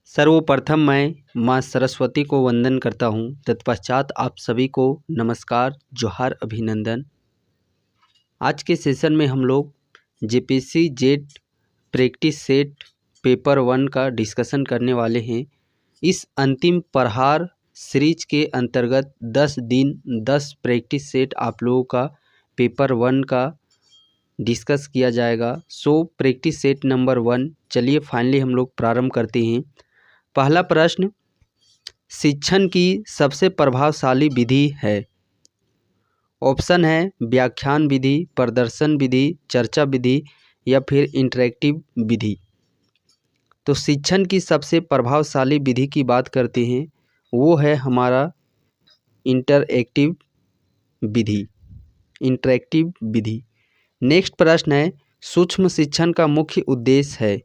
सर्वप्रथम मैं माँ सरस्वती को वंदन करता हूँ। तत्पश्चात आप सभी को नमस्कार, जोहार, अभिनंदन। आज के सेशन में हम लोग JPSC jet practice set paper 1 का डिस्कशन करने वाले हैं। इस अंतिम प्रहार सीरीज के अंतर्गत 10 दिन 10 प्रैक्टिस सेट आप लोगों का पेपर 1 का डिस्कस किया जाएगा। सो प्रैक्टिस सेट नंबर 1 चलिए फाइनली हम लोग प्रारंभ करते हैं। पहला प्रश्न, शिक्षण की सबसे प्रभावशाली विधि है। ऑप्शन है व्याख्यान विधि, प्रदर्शन विधि, चर्चा विधि या फिर इंटरैक्टिव विधि। तो शिक्षण की सबसे प्रभावशाली विधि की बात करते हैं, वो है हमारा इंटरैक्टिव विधि। नेक्स्ट प्रश्न है, सूक्ष्म शिक्षण का मुख्य उद्देश्य है।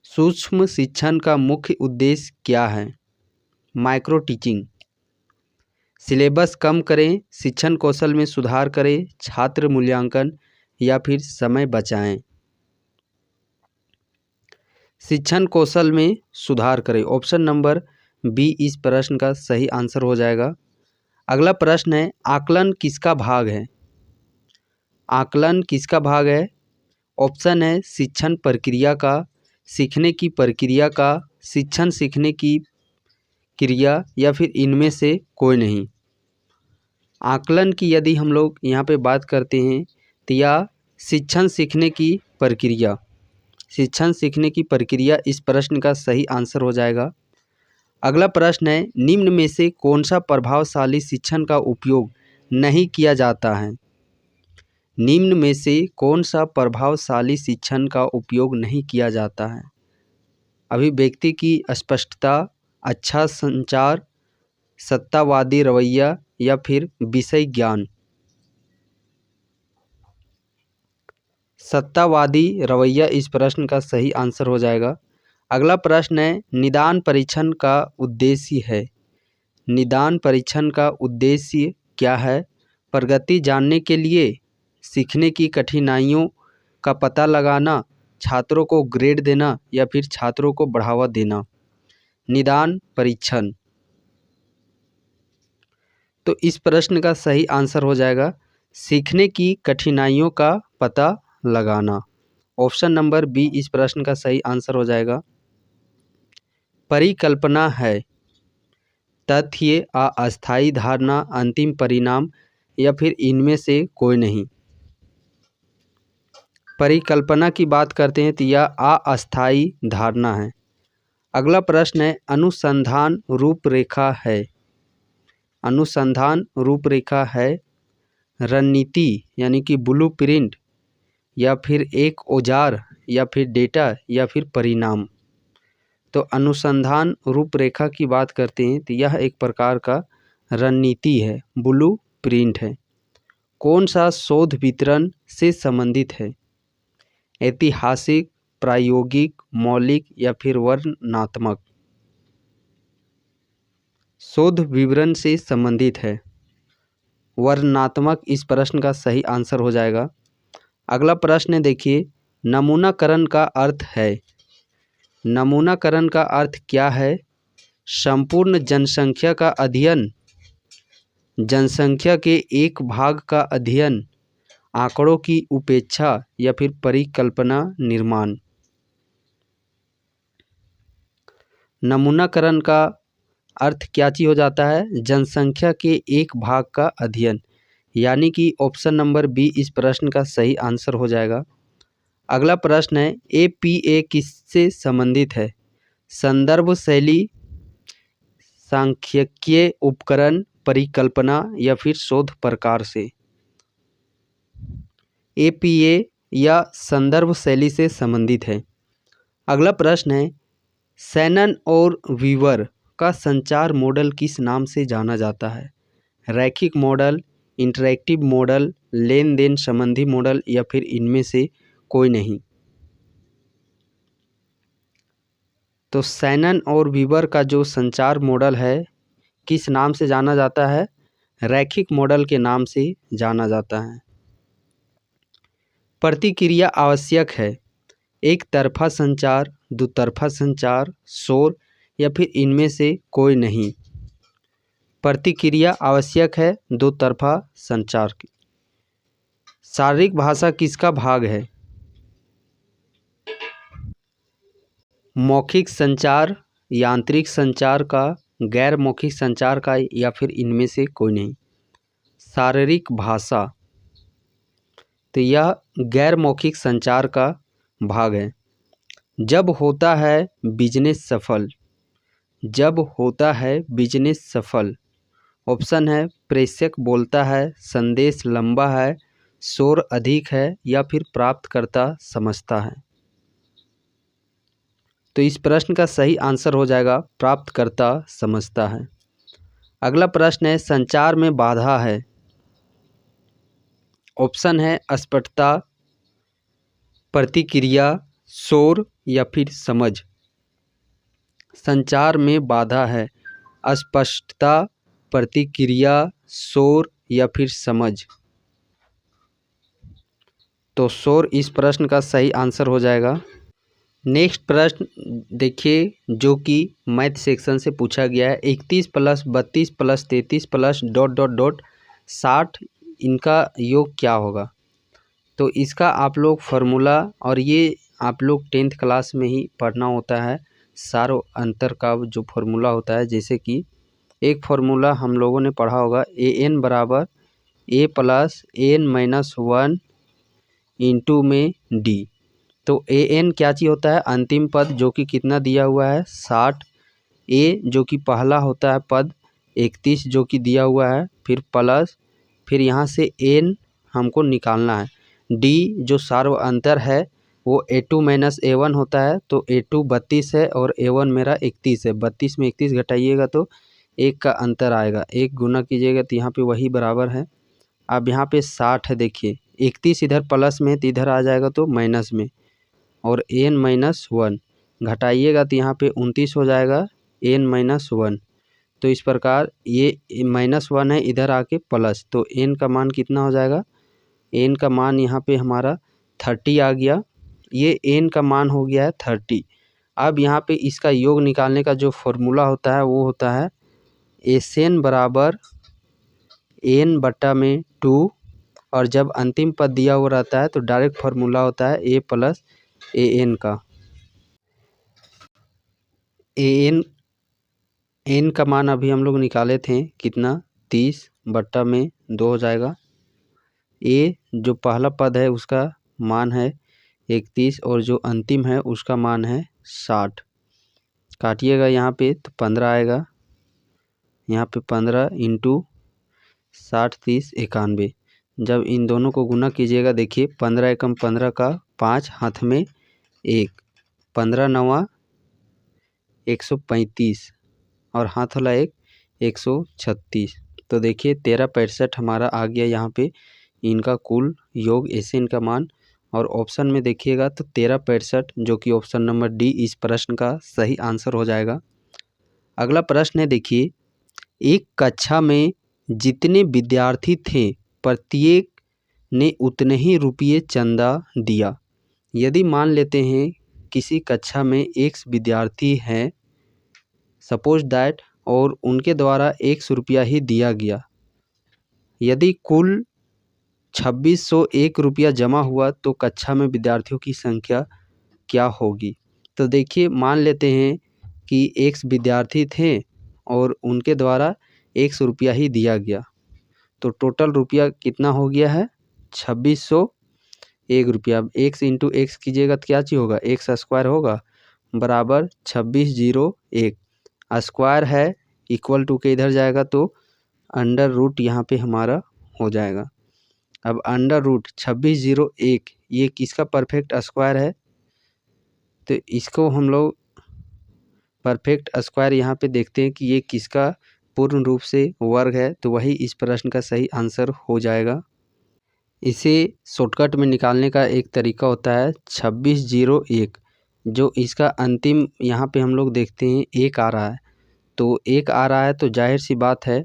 सूक्ष्म शिक्षण का मुख्य उद्देश्य क्या है? Micro teaching. सिलेबस कम करें, शिक्षण कौशल में सुधार करें, छात्र मूल्यांकन या फिर समय बचाएं। शिक्षण कौशल में सुधार करें। ऑप्शन नंबर बी इस प्रश्न का सही आंसर हो जाएगा। अगला प्रश्न है, आकलन किसका भाग है? आकलन किसका भाग है? ऑप्शन है शिक्षण प्रक्रिया का, सीखने की प्रक्रिया का, शिक्षण सीखने की क्रिया या फिर इनमें से कोई नहीं। आकलन की यदि हम लोग यहाँ पे बात करते हैं तो या शिक्षण सीखने की प्रक्रिया, इस प्रश्न का सही आंसर हो जाएगा। अगला प्रश्न है, निम्न में से कौन सा प्रभावशाली शिक्षण का उपयोग नहीं किया जाता है? निम्न में से कौन सा प्रभावशाली शिक्षण का उपयोग नहीं किया जाता है? अभिव्यक्ति की स्पष्टता, अच्छा संचार, सत्तावादी रवैया या फिर विषय ज्ञान। सत्तावादी रवैया इस प्रश्न का सही आंसर हो जाएगा। अगला प्रश्न है, निदान परीक्षण का उद्देश्य है। निदान परीक्षण का उद्देश्य क्या है? प्रगति जानने के लिए, सीखने की कठिनाइयों का पता लगाना, छात्रों को ग्रेड देना या फिर छात्रों को बढ़ावा देना। निदान परीक्षण। तो इस प्रश्न का सही आंसर हो जाएगा सीखने की कठिनाइयों का पता लगाना। ऑप्शन नंबर बी इस प्रश्न का सही आंसर हो जाएगा। परिकल्पना है तथ्य, अस्थायी धारणा, अंतिम परिणाम या फिर इनमें से कोई नहीं। परिकल्पना की बात करते हैं तो यह अस्थायी धारणा है। अगला प्रश्न है, अनुसंधान रूपरेखा है। अनुसंधान रूपरेखा है रणनीति यानी कि ब्लूप्रिंट या फिर एक औजार या फिर डेटा या फिर परिणाम। तो अनुसंधान रूपरेखा की बात करते हैं तो यह एक प्रकार का रणनीति है, ब्लूप्रिंट है। कौन सा शोध वितरण से संबंधित है? ऐतिहासिक, प्रायोगिक, मौलिक या फिर वर्णनात्मक। शोध विवरण से संबंधित है, वर्णनात्मक इस प्रश्न का सही आंसर हो जाएगा। अगला प्रश्न देखिए, नमूनाकरण का अर्थ है। नमूनाकरण का अर्थ क्या है? संपूर्ण जनसंख्या का अध्ययन, जनसंख्या के एक भाग का अध्ययन, आंकड़ों की उपेक्षा या फिर परिकल्पना निर्माण। नमूनाकरण का अर्थ क्या चीज हो जाता है? जनसंख्या के एक भाग का अध्ययन, यानी कि ऑप्शन नंबर बी इस प्रश्न का सही आंसर हो जाएगा। अगला प्रश्न है, एपीए किससे संबंधित है? संदर्भ शैली, सांख्यिकीय उपकरण, परिकल्पना या फिर शोध प्रकार से। एपीए या संदर्भ शैली से संबंधित है। अगला प्रश्न है, शैनन और वीवर का संचार मॉडल किस नाम से जाना जाता है? रैखिक मॉडल, इंटरैक्टिव मॉडल, लेन देन संबंधी मॉडल या फिर इनमें से कोई नहीं। तो शैनन और वीवर का जो संचार मॉडल है किस नाम से जाना जाता है? रैखिक मॉडल के नाम से जाना जाता है। प्रतिक्रिया आवश्यक है। एक तरफा संचार, दुतरफा संचार, शोर या फिर इनमें से कोई नहीं। प्रतिक्रिया आवश्यक है दो तरफा संचार की। शारीरिक भाषा किसका भाग है? मौखिक संचार, यांत्रिक संचार का, गैर मौखिक संचार का या फिर इनमें से कोई नहीं। शारीरिक भाषा तो यह गैर मौखिक संचार का भाग है। जब होता है बिजनेस सफल, जब होता है बिजनेस सफल। ऑप्शन है प्रेषक बोलता है, संदेश लंबा है, शोर अधिक है या फिर प्राप्तकर्ता समझता है। तो इस प्रश्न का सही आंसर हो जाएगा प्राप्तकर्ता समझता है। अगला प्रश्न है संचार में बाधा है। ऑप्शन है अस्पष्टता, प्रतिक्रिया, शोर या फिर समझ। संचार में बाधा है अस्पष्टता, प्रतिक्रिया, शोर या फिर समझ। तो शोर इस प्रश्न का सही आंसर हो जाएगा। नेक्स्ट प्रश्न देखिए जो कि मैथ सेक्शन से पूछा गया है। 31 + 32 + 33 + ... 60 इनका योग क्या होगा? तो इसका आप लोग फार्मूला, और ये आप लोग 10th क्लास में ही पढ़ना होता है। सारो अंतर का जो फार्मूला होता है, जैसे कि एक फार्मूला हम लोगों ने पढ़ा होगा an = a + n - 1 इंटू में d। तो an क्या चीज़ होता है? अंतिम पद जो कि कितना दिया हुआ है 60, a जो कि पहला होता है पद 31 जो कि दिया हुआ है, फिर प्लस, फिर यहाँ से n हमको निकालना है, d जो सार्व अंतर है वो a2 - a1 होता है। तो a2 32 है और a1 मेरा 31 है। 32 में 31 घटाइएगा तो 1 का अंतर आएगा, 1 गुना कीजिएगा तो यहाँ पे वही बराबर है। अब यहाँ पे 60 है, देखिए 31 इधर प्लस में तो इधर आ जाएगा तो माइनस में, और n - 1 घटाइएगा तो यहाँ पे 29 हो जाएगा n - 1। तो इस प्रकार ये -1 है, इधर आके प्लस, तो n का मान कितना हो जाएगा? n का मान यहाँ पे हमारा 30 आ गया। ये n का मान हो गया है 30। अब यहाँ पे इसका योग निकालने का जो फॉर्मूला होता है वो होता है Sn = n/2, और जब अंतिम पद दिया हुआ रहता है तो डायरेक्ट फार्मूला होता है a + an का। n का मान अभी हम लोग निकाले थे कितना? 30/2 हो जाएगा। a जो पहला पद है उसका मान है 31 और जो अंतिम है उसका मान है 60। काटिएगा यहाँ पे तो 15 आएगा, यहाँ पे 15 × 60 30 91। जब इन दोनों को गुना कीजिएगा, देखिए 15 एकम 15 का 5 हाथ में 1, 15 9 135 और हाथ वाला 1 136। तो देखिए 1365 हमारा आ गया यहाँ पे इनका कुल योग Sn का मान। और ऑप्शन में देखिएगा तो 1365 जो कि ऑप्शन नंबर डी इस प्रश्न का सही आंसर हो जाएगा। अगला प्रश्न है, देखिए एक कक्षा में जितने विद्यार्थी थे प्रत्येक ने उतने ही रुपये चंदा दिया। यदि मान लेते हैं किसी कक्षा में 1 विद्यार्थी हैं, सपोज दैट, और उनके द्वारा 100 रुपया ही दिया गया, यदि कुल 2601 रुपया जमा हुआ तो कक्षा में विद्यार्थियों की संख्या क्या होगी? तो देखिए मान लेते हैं कि 1 विद्यार्थी थे और उनके द्वारा 100 रुपया ही दिया गया, तो टोटल रुपया कितना हो गया है? 2601 रुपया। अब x × x कीजिएगा तो क्या चीज़ होगा? x² होगा बराबर 2601। स्क्वायर है इक्वल टू के इधर जाएगा तो अंडर रूट यहाँ पे हमारा हो जाएगा। अब अंडर रूट 2601 ये किसका परफेक्ट स्क्वायर है? तो इसको हम लोग परफेक्ट स्क्वायर यहाँ पे देखते हैं कि ये किसका पूर्ण रूप से वर्ग है, तो वही इस प्रश्न का सही आंसर हो जाएगा। इसे शॉर्टकट में निकालने का एक तरीका होता है 2601, जो इसका अंतिम यहाँ पे हम लोग देखते हैं 1 आ रहा है, तो 1 आ रहा है तो जाहिर सी बात है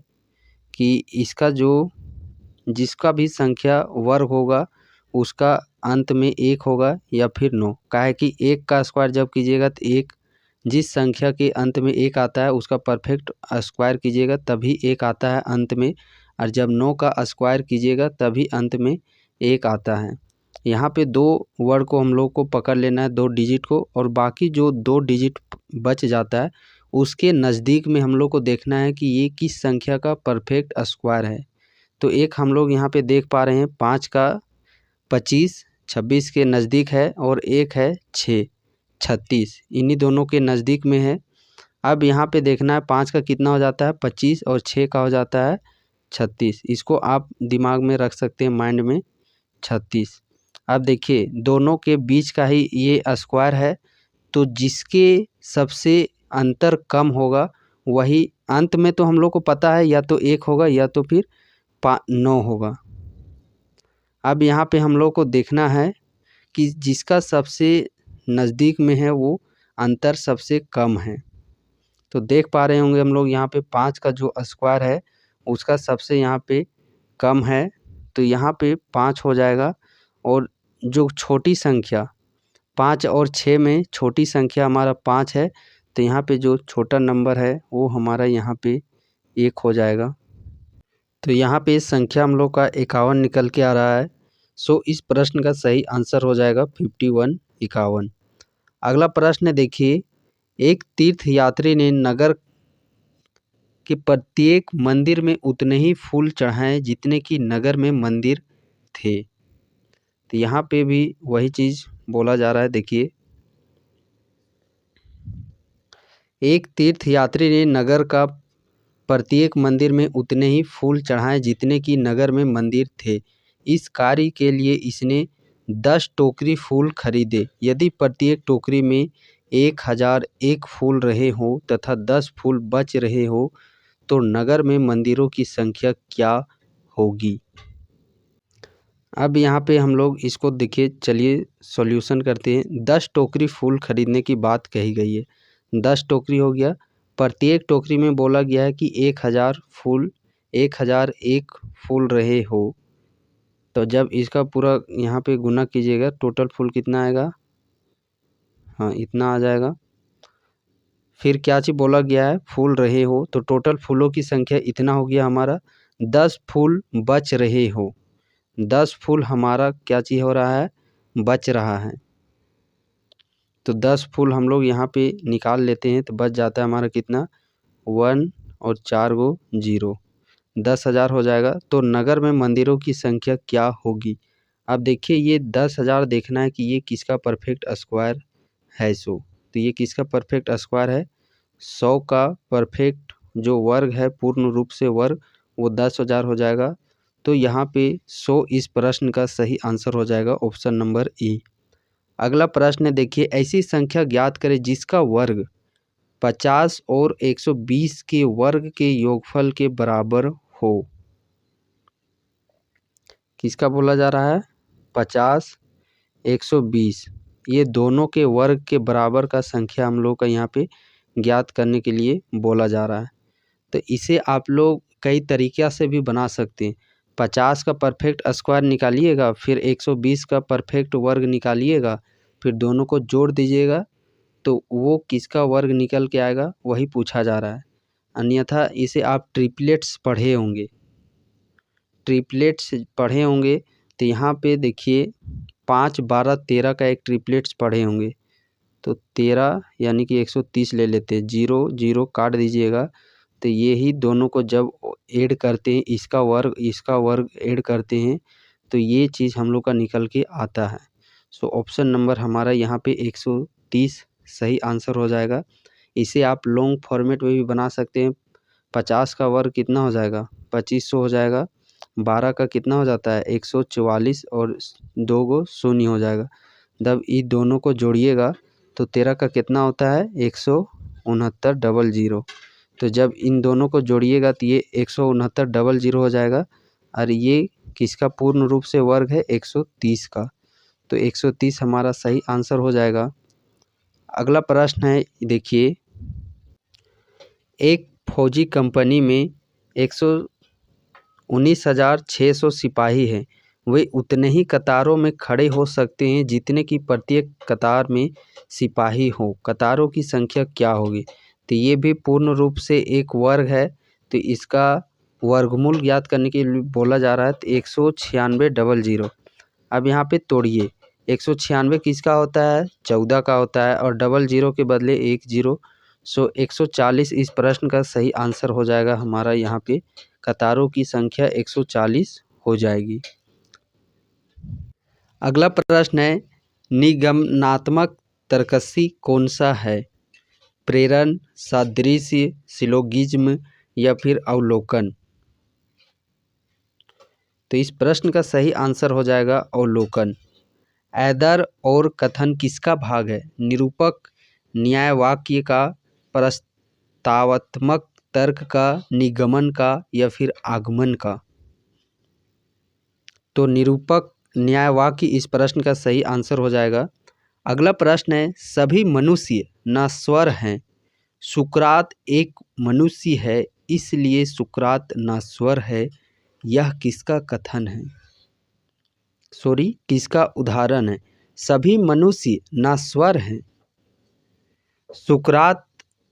कि इसका जो जिसका भी संख्या वर्ग होगा उसका अंत में 1 होगा या फिर 9। काहे कि 1 का स्क्वायर जब कीजिएगा तो जिस संख्या के अंत में 1 आता है उसका परफेक्ट स्क्वायर कीजिएगा तभी 1 आता है अंत में, और जब 9 का स्क्वायर कीजिएगा तभी अंत में 1 आता है। यहाँ पे 2 वर्ड को हम लोग को पकड़ लेना है, 2 डिजिट को, और बाकी जो 2 डिजिट बच जाता है उसके नज़दीक में हम लोग को देखना है कि ये किस संख्या का परफेक्ट स्क्वायर है। तो एक हम लोग यहाँ पे देख पा रहे हैं 5 का 25 26 के नज़दीक है, और एक है 6 36, इन्हीं दोनों के नज़दीक में है। अब यहाँ पे देखना है 5 का कितना हो जाता है 25 और 6 का हो जाता है 36। इसको आप दिमाग में रख सकते हैं माइंड में 36। अब देखिए दोनों के बीच का ही ये स्क्वायर है, तो जिसके सबसे अंतर कम होगा वही अंत में, तो हम लोग को पता है या तो 1 होगा या तो फिर 9 होगा। अब यहाँ पे हम लोग को देखना है कि जिसका सबसे नज़दीक में है वो अंतर सबसे कम है। तो देख पा रहे होंगे हम लोग यहाँ पे 5 का जो स्क्वायर है उसका सबसे यहाँ पे कम है, तो यहाँ पे 5 हो जाएगा। और जो छोटी संख्या 5 और 6 में छोटी संख्या हमारा 5 है, तो यहाँ पे जो छोटा नंबर है वो हमारा यहाँ पे 1 हो जाएगा। तो यहाँ पे संख्या हम लोग का 51 निकल के आ रहा है। सो इस प्रश्न का सही आंसर हो जाएगा 51 51। अगला प्रश्न देखिए, एक तीर्थयात्री ने नगर के प्रत्येक मंदिर में उतने ही फूल चढ़ाए जितने कि नगर में मंदिर थे। तो यहाँ पे भी वही चीज़ बोला जा रहा है। देखिए, एक तीर्थयात्री ने नगर का प्रत्येक मंदिर में उतने ही फूल चढ़ाए जितने कि नगर में मंदिर थे। इस कार्य के लिए इसने 10 टोकरी फूल खरीदे। यदि प्रत्येक टोकरी में 1001 फूल रहे हो तथा 10 फूल बच रहे हो तो नगर में मंदिरों की संख्या क्या होगी। अब यहाँ पे हम लोग इसको देखिए, चलिए सॉल्यूशन करते हैं। 10 टोकरी फूल खरीदने की बात कही गई है, 10 टोकरी हो गया। प्रत्येक टोकरी में बोला गया है कि 1001 फूल रहे हो, तो जब इसका पूरा यहाँ पे गुना कीजिएगा टोटल फूल कितना आएगा, हाँ इतना आ जाएगा। फिर क्या चीज़ बोला गया है, फूल रहे हो, तो टोटल फूलों की संख्या इतना हो गया हमारा। 10 फूल बच रहे हो, 10 फूल हमारा क्या चीज़ हो रहा है, बच रहा है। तो 10 फूल हम लोग यहाँ पे निकाल लेते हैं तो बच जाता है हमारा कितना, 1 और 4 गो 0, 10,000 हो जाएगा। तो नगर में मंदिरों की संख्या क्या होगी। अब देखिए ये 10,000 देखना है कि ये किसका परफेक्ट स्क्वायर है। तो ये किसका परफेक्ट स्क्वायर है, 100 का परफेक्ट जो वर्ग है, पूर्ण रूप से वर्ग, वो 10,000 हो जाएगा। तो यहाँ पे 100 इस प्रश्न का सही आंसर हो जाएगा, ऑप्शन नंबर ई। अगला प्रश्न देखिए, ऐसी संख्या ज्ञात करें जिसका वर्ग 50 और 120 के वर्ग के योगफल के बराबर हो। किसका बोला जा रहा है, 50 120, ये दोनों के वर्ग के बराबर का संख्या हम लोग का यहाँ पे ज्ञात करने के लिए बोला जा रहा है। तो इसे आप लोग कई तरीक़े से भी बना सकते हैं। 50 का परफेक्ट स्क्वायर निकालिएगा, फिर 120 का परफेक्ट वर्ग निकालिएगा, फिर दोनों को जोड़ दीजिएगा, तो वो किसका वर्ग निकल के आएगा वही पूछा जा रहा है। अन्यथा इसे आप ट्रिपलेट्स पढ़े होंगे, तो यहाँ पे देखिए 5 12 13 का एक ट्रिपलेट्स पढ़े होंगे। तो 13 यानी कि 130 ले लेते हैं, 0 0 काट दीजिएगा, तो ये ही दोनों को जब ऐड करते हैं, इसका वर्ग ऐड करते हैं, तो ये चीज़ हम लोग का निकल के आता है। सो ऑप्शन नंबर हमारा यहाँ पे 130 सही आंसर हो जाएगा। इसे आप लॉन्ग फॉर्मेट में भी बना सकते हैं। 50 का वर्ग कितना हो जाएगा, 2500 हो जाएगा। 12 का कितना हो जाता है, 144, और 2 गो शून्य हो जाएगा। जब इन दोनों को जोड़िएगा तो 13 का कितना होता है, 169 00। तो जब इन दोनों को जोड़िएगा तो ये 169 00 हो जाएगा, और ये किसका पूर्ण रूप से वर्ग है, 130 का। तो 130 हमारा सही आंसर हो जाएगा। अगला प्रश्न है, देखिए, एक फौजी कंपनी में 119,600 सिपाही हैं। वे उतने ही कतारों में खड़े हो सकते हैं जितने की प्रत्येक कतार में सिपाही हो। कतारों की संख्या क्या होगी? तो ये भी पूर्ण रूप से एक वर्ग है, तो इसका वर्गमूल ज्ञात करने के लिए बोला जा रहा है, तो 196 अब यहाँ पे तोड़िए, 196 किसका होता है? 14 का होता है, और 00 के बदले 10, सो 140 इस प्रश्न का सही आंसर हो जाएगा हमारा। यहाँ पे कतारों की संख्या 140 हो जाएगी। अगला प्रश्न है, निगमनात्मक तर्कसी कौन सा है? प्रेरण, सादृश्य, सिलोगिज्म या फिर अवलोकन? तो इस प्रश्न का सही आंसर हो जाएगा अवलोकन। ऐदर और कथन किसका भाग है? निरूपक, न्याय वाक्य का, प्रस्तावात्मक तर्क का, निगमन का या फिर आगमन का? तो निरूपक, न्याय वाक्य इस प्रश्न का सही आंसर हो जाएगा। अगला प्रश्न है, सभी मनुष्य नश्वर हैं। सुकरात एक मनुष्य है, इसलिए सुकरात नश्वर है। यह किसका कथन है? किसका उदाहरण है? सभी मनुष्य नश्वर हैं। सुकरात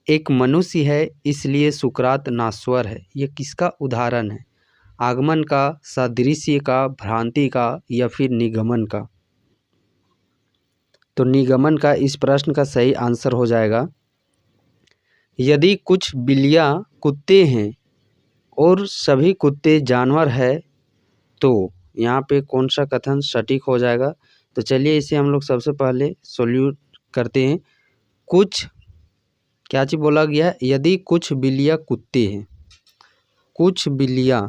एक मनुष्य है, इसलिए सुकरात नश्वर है। यह किसका उदाहरण है? आगमन का, सादृश्य का, भ्रांति का या फिर निगमन का? तो निगमन का इस प्रश्न का सही आंसर हो जाएगा। यदि कुछ बिल्लियाँ कुत्ते हैं और सभी कुत्ते जानवर है, तो यहाँ पे कौन सा कथन सटीक हो जाएगा? तो चलिए इसे हम लोग सबसे पहले सोल्यूट करते हैं। कुछ क्या चीज़ बोला गया है? यदि कुछ बिल्लियाँ कुत्ते हैं, कुछ बिल्लियाँ,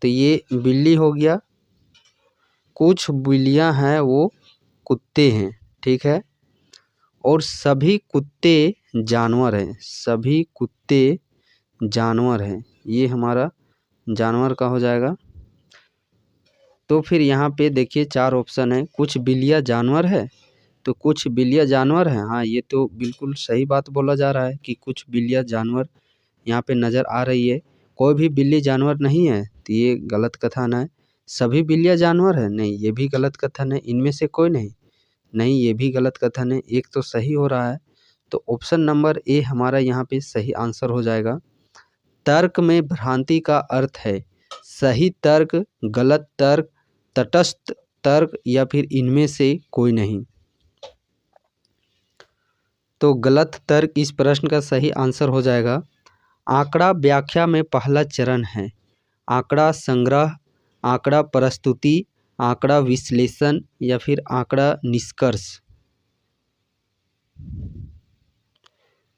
तो ये बिल्ली हो गया, कुछ बिल्लियाँ हैं वो कुत्ते हैं, ठीक है, और सभी कुत्ते जानवर हैं, सभी कुत्ते जानवर हैं, ये हमारा जानवर का हो जाएगा। तो फिर यहाँ पे देखिए 4 ऑप्शन है। कुछ बिल्लियाँ जानवर है, तो कुछ बिल्लियाँ जानवर हैं, हाँ ये तो बिल्कुल सही बात बोला जा रहा है कि कुछ बिल्लियाँ जानवर यहाँ पे नज़र आ रही है। कोई भी बिल्ली जानवर नहीं है, तो ये गलत कथन है। सभी बिल्लियाँ जानवर है, नहीं ये भी गलत कथन है। इनमें से कोई नहीं, नहीं ये भी गलत कथन है। एक तो सही हो रहा है, तो ऑप्शन नंबर ए हमारा यहाँ पे सही आंसर हो जाएगा। तर्क में भ्रांति का अर्थ है सही तर्क, गलत तर्क, तटस्थ तर्क या फिर इनमें से कोई नहीं। तो गलत तर्क इस प्रश्न का सही आंसर हो जाएगा। आंकड़ा व्याख्या में पहला चरण है आंकड़ा संग्रह, आंकड़ा प्रस्तुति, आंकड़ा विश्लेषण या फिर आंकड़ा निष्कर्ष।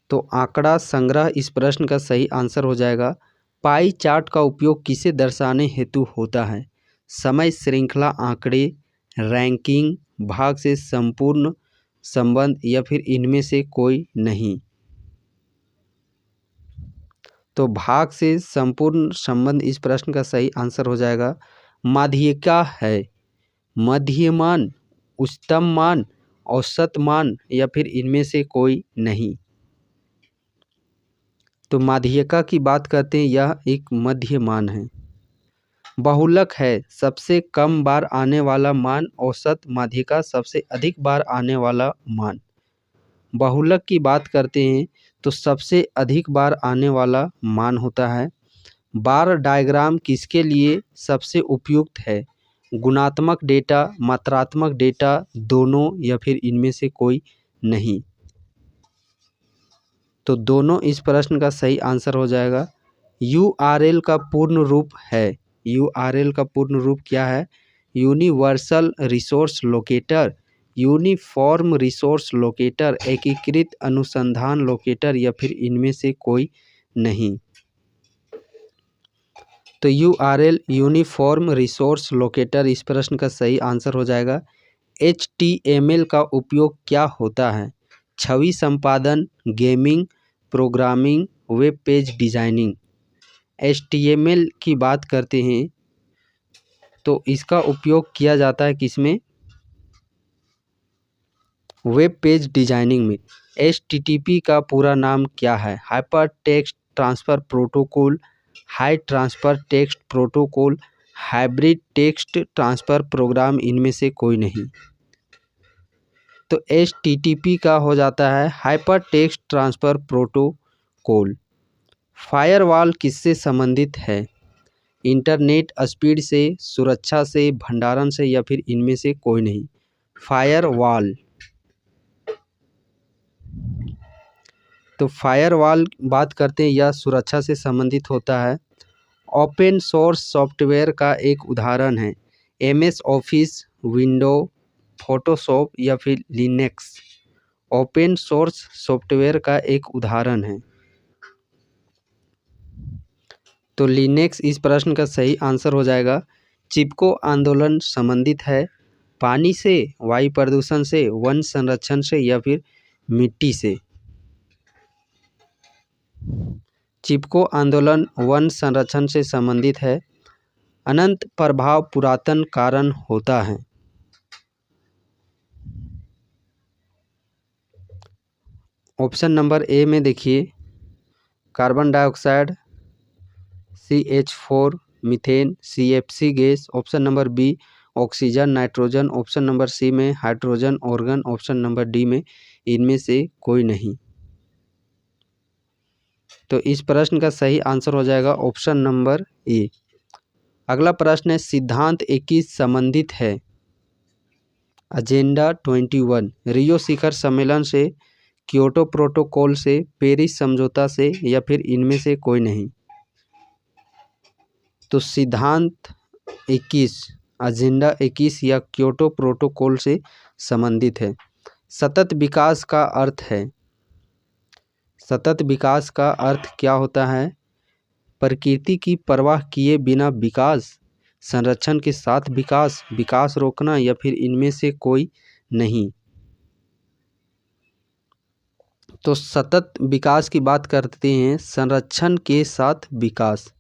तो आंकड़ा संग्रह इस प्रश्न का सही आंसर हो जाएगा। पाई चार्ट का उपयोग किसे दर्शाने हेतु होता है? समय श्रृंखला आंकड़े, रैंकिंग, भाग से संपूर्ण संबंध या फिर इनमें से कोई नहीं। तो भाग से संपूर्ण संबंध इस प्रश्न का सही आंसर हो जाएगा। माध्यिका है मध्यमान, उच्चतम मान, औसत मान या फिर इनमें से कोई नहीं। तो माध्यिका की बात करते हैं, यह एक मध्य मान है। बहुलक है सबसे कम बार आने वाला मान, औसत माध्यिका सबसे अधिक बार आने वाला मान। बहुलक की बात करते हैं तो सबसे अधिक बार आने वाला मान होता है। बार डायग्राम किसके लिए सबसे उपयुक्त है? गुणात्मक डेटा, मात्रात्मक डेटा, दोनों या फिर इनमें से कोई नहीं। तो दोनों इस प्रश्न का सही आंसर हो जाएगा। URL का पूर्ण रूप है, URL का पूर्ण रूप क्या है? Universal resource locator, uniform resource locator, एकीकृत अनुसंधान लोकेटर या फिर इनमें से कोई नहीं। तो URL यूनिफॉर्म रिसोर्स लोकेटर इस प्रश्न का सही आंसर हो जाएगा। HTML का उपयोग क्या होता है? छवि संपादन, gaming, programming, web page designing. HTML की बात करते हैं तो इसका उपयोग किया जाता है किसमें? वेब पेज डिजाइनिंग में। HTTP का पूरा नाम क्या है? Hyper text transfer protocol, high transfer text protocol, hybrid text transfer program इनमें से कोई नहीं। तो HTTP का हो जाता है hyper text transfer protocol. Firewall किससे संबंधित है? इंटरनेट स्पीड से, सुरक्षा से, भंडारण से या फिर इनमें से कोई नहीं। फायरवॉल, तो फायरवॉल बात करते हैं यह सुरक्षा से संबंधित होता है। ओपन सोर्स सॉफ्टवेयर का एक उदाहरण है MS ऑफिस, विंडो, फोटोशॉप या फिर लिनक्स। ओपन सोर्स सॉफ्टवेयर का एक उदाहरण है, तो लिनक्स इस प्रश्न का सही आंसर हो जाएगा। चिपको आंदोलन संबंधित है पानी से, वायु प्रदूषण से, वन संरक्षण से या फिर मिट्टी से। चिपको आंदोलन वन संरक्षण से संबंधित है। अनंत प्रभाव पुरातन कारण होता है। ऑप्शन नंबर ए में देखिए carbon dioxide, CH4, methane, CFC gas. Option number B oxygen, nitrogen. Option number C में hydrogen, argon. Option number D में इनमें से कोई नहीं। तो इस प्रश्न का सही आंसर हो जाएगा ऑप्शन नंबर ए। अगला प्रश्न है सिद्धांत 21 संबंधित है एजेंडा 21, रियो शिखर सम्मेलन से, क्योटो प्रोटोकॉल से, पेरिस समझौता से या फिर इनमें से कोई नहीं। तो सिद्धांत 21, एजेंडा 21 या क्योटो प्रोटोकॉल से संबंधित है। सतत विकास का अर्थ है, सतत विकास का अर्थ क्या होता है? प्रकृति की परवाह किए बिना विकास, संरक्षण के साथ विकास, विकास रोकना या फिर इनमें से कोई नहीं। तो सतत विकास की बात करते हैं, संरक्षण के साथ विकास।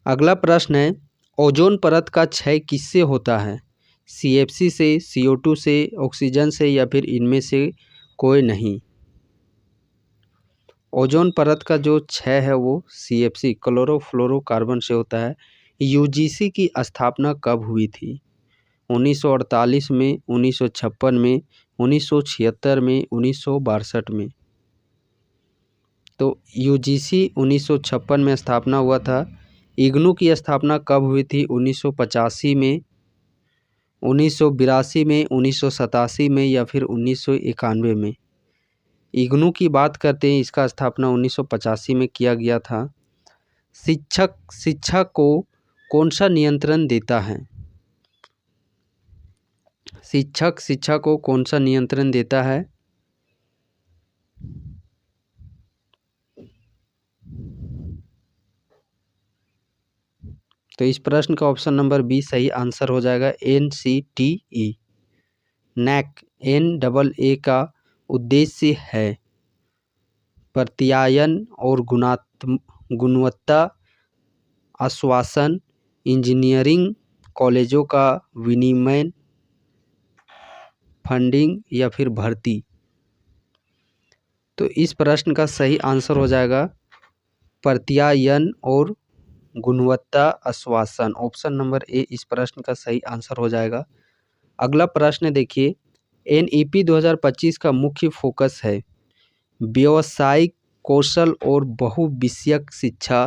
अगला प्रश्न है ओजोन परत का क्षय किससे होता है? CFC से, CO2 से, ऑक्सीजन से या फिर इनमें से कोई नहीं। ओजोन परत का जो क्षय है वो CFC, क्लोरोफ्लोरोकार्बन से होता है। UGC की स्थापना कब हुई थी? 1948 में, 1956 में, 1976 में, 1962 में। तो UGC 1956 में स्थापना हुआ था। इग्नू की स्थापना कब हुई थी? 1985 में, 1982 में, 1987 में या फिर 1991 में। इग्नू की बात करते हैं, इसका स्थापना 1985 में किया गया था। शिक्षक शिक्षा को कौन सा नियंत्रण देता है? शिक्षक शिक्षा को कौन सा नियंत्रण देता है? तो इस प्रश्न का ऑप्शन नंबर बी सही आंसर हो जाएगा NCTE। NAAC NAA का उद्देश्य है प्रत्यायन और गुणवत्ता आश्वासन, इंजीनियरिंग कॉलेजों का विनियमन, फंडिंग या फिर भर्ती। तो इस प्रश्न का सही आंसर हो जाएगा प्रत्यायन और गुणवत्ता आश्वासन। ऑप्शन नंबर ए इस प्रश्न का सही आंसर हो जाएगा। अगला प्रश्न देखिए NEP 2025 का मुख्य फोकस है व्यावसायिक कौशल और बहुविषयक शिक्षा,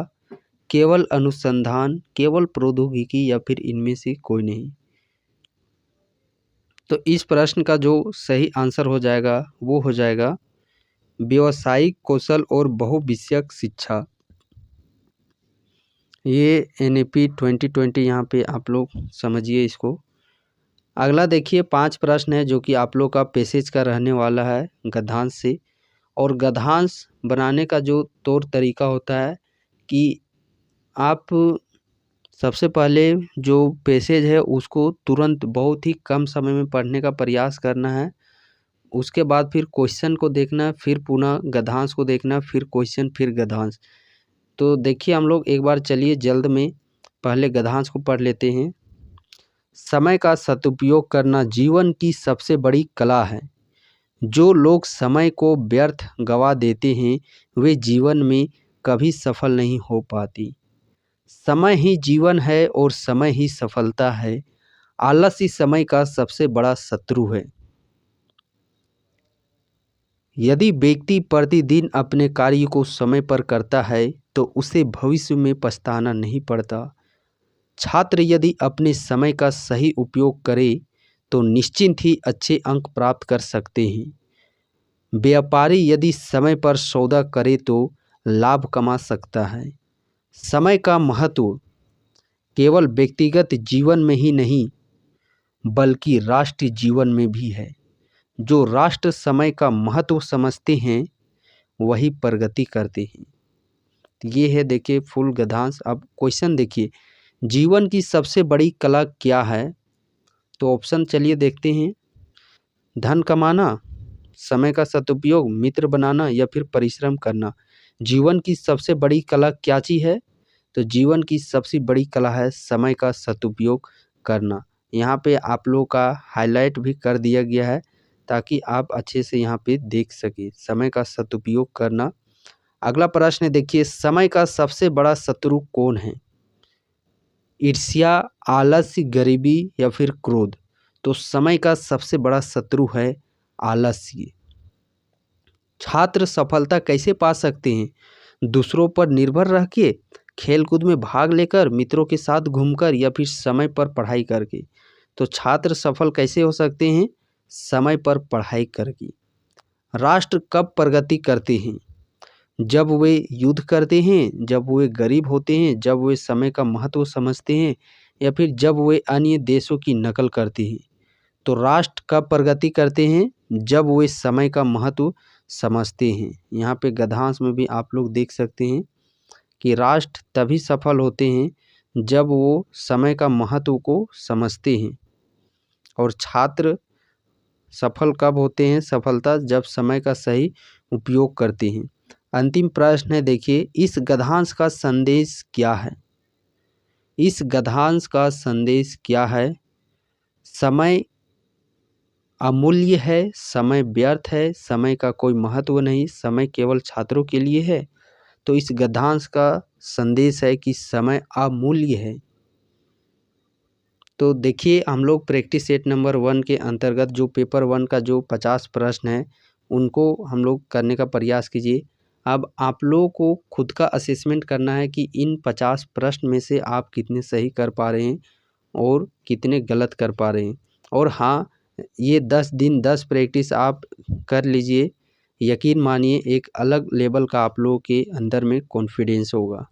केवल अनुसंधान, केवल प्रौद्योगिकी या फिर इनमें से कोई नहीं। तो इस प्रश्न का जो सही आंसर हो जाएगा वो हो जाएगा व्यावसायिक कौशल और बहुविषयक शिक्षा। ये NEP 2020 यहाँ पे आप लोग समझिए इसको। अगला देखिए 5 प्रश्न है जो कि आप लोग का पैसेज का रहने वाला है गद्यांश से। और गद्यांश बनाने का जो तौर तरीका होता है कि आप सबसे पहले जो पैसेज है उसको तुरंत बहुत ही कम समय में पढ़ने का प्रयास करना है। उसके बाद फिर क्वेश्चन को देखना, फिर पुनः गद्यांश को देखना, फिर क्वेश्चन, फिर गद्यांश। तो देखिए हम लोग एक बार चलिए जल्द में पहले गद्यांश को पढ़ लेते हैं। समय का सदुपयोग करना जीवन की सबसे बड़ी कला है। जो लोग समय को व्यर्थ गवा देते हैं वे जीवन में कभी सफल नहीं हो पाती। समय ही जीवन है और समय ही सफलता है। आलस ही समय का सबसे बड़ा शत्रु है। यदि व्यक्ति प्रतिदिन अपने कार्य को समय पर करता है तो उसे भविष्य में पछताना नहीं पड़ता। छात्र यदि अपने समय का सही उपयोग करे तो निश्चिंत ही अच्छे अंक प्राप्त कर सकते हैं। व्यापारी यदि समय पर सौदा करे तो लाभ कमा सकता है। समय का महत्व केवल व्यक्तिगत जीवन में ही नहीं बल्कि राष्ट्रीय जीवन में भी है। जो राष्ट्र समय का महत्व समझते हैं वही प्रगति करते हैं। ये है देखिए फुल गद्यांश। अब क्वेश्चन देखिए, जीवन की सबसे बड़ी कला क्या है? तो ऑप्शन चलिए देखते हैं। धन कमाना, समय का सदुपयोग, मित्र बनाना या फिर परिश्रम करना। जीवन की सबसे बड़ी कला क्या चीज़ है? तो जीवन की सबसे बड़ी कला है समय का सदुपयोग करना। यहाँ पे आप लोगों का हाईलाइट भी कर दिया गया है ताकि आप अच्छे से यहाँ पे देख सके समय का सदुपयोग करना। अगला प्रश्न देखिए, समय का सबसे बड़ा शत्रु कौन है? ईर्ष्या, आलस्य, गरीबी या फिर क्रोध। तो समय का सबसे बड़ा शत्रु है आलस्य। छात्र सफलता कैसे पा सकते हैं? दूसरों पर निर्भर रह के, खेलकूद में भाग लेकर, मित्रों के साथ घूमकर या फिर समय पर पढ़ाई करके। तो छात्र सफल कैसे हो सकते हैं? समय पर पढ़ाई करके। राष्ट्र कब प्रगति करते हैं? जब वे युद्ध करते हैं, जब वे गरीब होते हैं, जब वे समय का महत्व समझते हैं या फिर जब वे अन्य देशों की नकल करते हैं। तो राष्ट्र कब प्रगति करते हैं? जब वे समय का महत्व समझते हैं। यहाँ पे गद्यांश में भी आप लोग देख सकते हैं कि राष्ट्र तभी सफल होते हैं जब वो समय का महत्व को समझते हैं। और छात्र सफल कब होते हैं? सफलता जब समय का सही उपयोग करते हैं। अंतिम प्रश्न है देखिए, इस गद्यांश का संदेश क्या है? इस गद्यांश का संदेश क्या है? समय अमूल्य है, समय व्यर्थ है, समय का कोई महत्व नहीं, समय केवल छात्रों के लिए है। तो इस गद्यांश का संदेश है कि समय अमूल्य है। तो देखिए हम लोग प्रैक्टिस सेट नंबर 1 के अंतर्गत जो पेपर 1 का जो 50 प्रश्न है उनको हम लोग करने का प्रयास कीजिए। अब आप लोगों को खुद का असेसमेंट करना है कि इन 50 प्रश्न में से आप कितने सही कर पा रहे हैं और कितने गलत कर पा रहे हैं। और हाँ, ये 10 दिन 10 प्रैक्टिस आप कर लीजिए। यकीन मानिए एक अलग लेवल का आप लोगों के अंदर में कॉन्फिडेंस होगा।